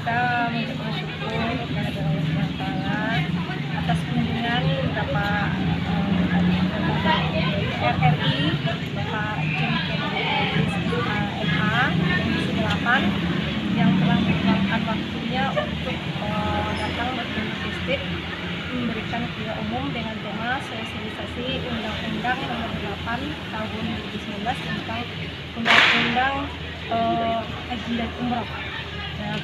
kita mengucapkan syukur kepada Allah SWT atas kunjungan Bapak RRI Bapak John Kennedy Aziz MH Komisi 8 yang telah meluangkan waktunya untuk datang berkunjung ke State memberikan kuliah umum dengan tema sosialisasi Undang-Undang Nomor 8 Tahun 2019 tentang Undang-Undang Haji dan Umroh. Nah,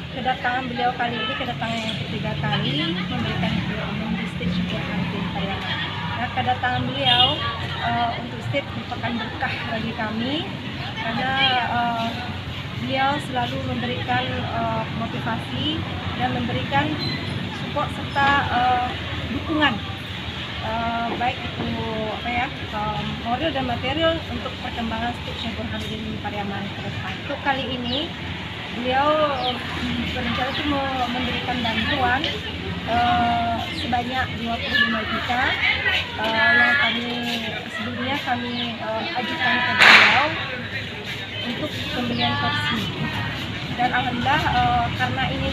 kedatangan beliau kali ini kedatangan yang ketiga kali memberikan kuliah umum di State Syukurhanuddin Pariaman. Nah, kedatangan beliau untuk State merupakan berkah bagi kami karena beliau selalu memberikan motivasi dan memberikan support serta dukungan baik itu moral dan material untuk perkembangan State Syukurhanuddin Pariaman ke depan. Untuk kali ini beliau berencana itu memberikan bantuan sebanyak 25 juta yang sebelumnya kami ajukan ke beliau untuk pembelian kursi. Dan alhamdulillah karena ini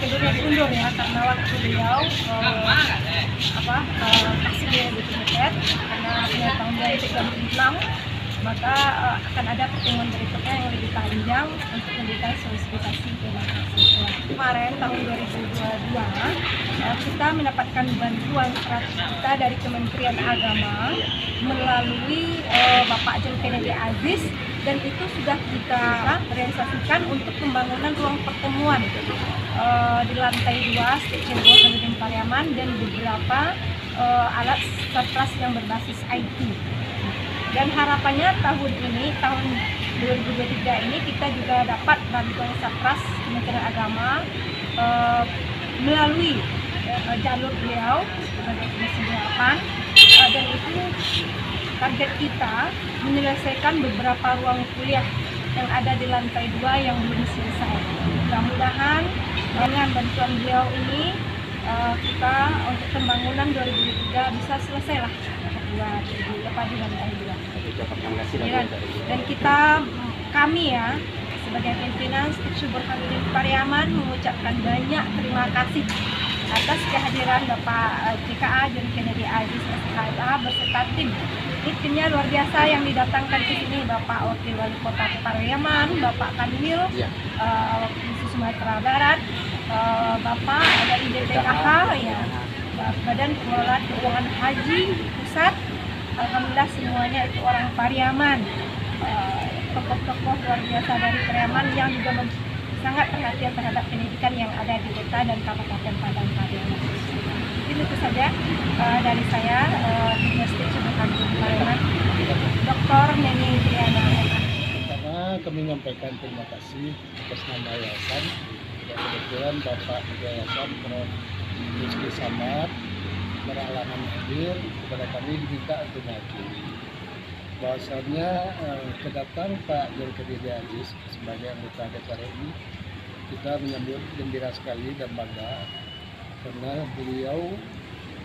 skedulnya diundur ya, karena waktu beliau taksi beliau mepet karena punya tahun 2036, maka akan ada pertemuan berikutnya yang lebih panjang untuk memberikan sosialisasi ke mahasiswa. Kemarin tahun 2022 kita mendapatkan bantuan 100 juta dari Kementerian Agama melalui Bapak John Kennedy Aziz, dan itu sudah kita realisasikan untuk pembangunan ruang pertemuan di lantai 2 State Syukurhanuddin Pariaman dan beberapa alat satras yang berbasis IT. Dan harapannya tahun ini, tahun 2023 ini kita juga dapat bantuan satras Kementerian Agama melalui jalur beliau sebagai Komisi 8, dan itu target kita menyelesaikan beberapa ruang kuliah yang ada di lantai 2 yang belum selesai. Mudah-mudahan dengan bantuan beliau ini kita untuk pembangunan 2023 bisa selesai lah di lantai 2. Dan kami ya sebagai pimpinan State Syukurhanuddin Pariaman mengucapkan banyak terima kasih atas kehadiran Bapak JKA John Kennedy Aziz SHMH beserta tim. Timnya luar biasa yang didatangkan ke sini, Bapak Wakil Wali Kota Pariaman, Bapak Kanwil, Provinsi Sumatera Barat, Bapak dari BPKH ya, Badan Pengelola Keuangan Haji Pusat. Alhamdulillah semuanya itu orang Pariaman, tokoh-tokoh luar biasa dari Pariaman yang juga sangat perhatian terhadap pendidikan yang ada di kota dan Kabupaten Padang Pariaman. Itu saja dari saya, State Syukurhanuddin Pariaman, Dr. Neni Triana. Pertama kami menyampaikan terima kasih atas nama yayasan, dan kebetulan Bapak Yayasan Prof. Rizky Samad berhalangan hadir, kepada kami diminta untuk maju. Bahwasannya kedatangan Pak John Kennedy Aziz sebagai anggota DPR RI, kita menyambut gembira sekali dan bangga karena beliau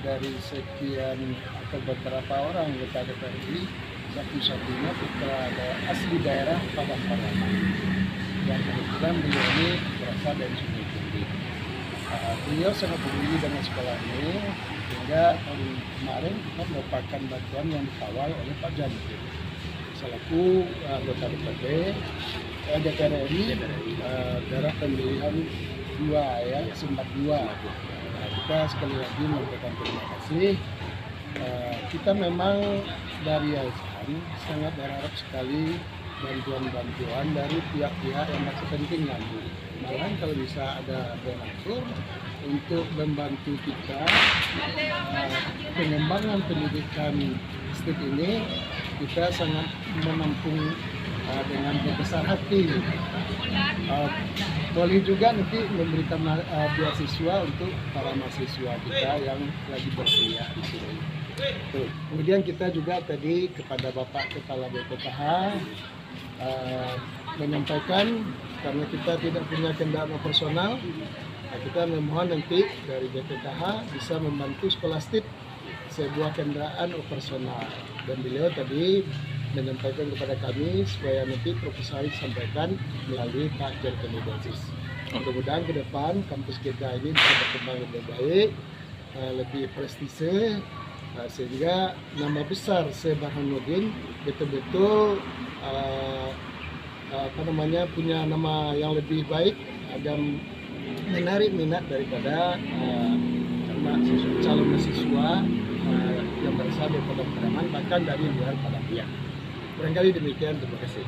dari sekian atau beberapa orang anggota DPR RI satu-satunya putra asli daerah Padang Pariaman, dan kebetulan beliau ini berasal dari Sungai Tinggi. Beliau sangat peduli dengan sekolah ini, sehingga tahun kemarin kita merupakan bantuan yang dikawal oleh Pak Jan selaku anggota DPRD DPR RI daerah pemilihan 2 ya, Sumbat 2. Kita sekali lagi mengucapkan terima kasih. Kita memang dari yayasan sangat berharap sekali bantuan-bantuan dari pihak-pihak yang berkepentingan. Malahan kalau bisa ada donatur untuk membantu kita pengembangan pendidikan State ini, kita sangat menampung dengan besar hati. Boleh juga nanti memberikan beasiswa untuk para mahasiswa kita yang lagi berkuliah di sini. Kemudian kita juga tadi kepada Bapak Kepala BPKH menyampaikan karena kita tidak punya kendaraan operasional, kita memohon nanti dari BPKH bisa membantu sekolah State sebuah kendaraan operasional, dan beliau tadi menyampaikan kepada kami supaya nanti proposal disampaikan melalui Pak John Kennedy Aziz. Mudah-mudahan ke depan kampus kita ini bisa berkembang lebih baik, lebih prestise, sehingga nama besar Syekh Burhanuddin betul-betul punya nama yang lebih baik dan menarik minat daripada calon mahasiswa yang berasal dari Pondok Harapan, bahkan dari luar Padang. Barangkali demikian, terima kasih.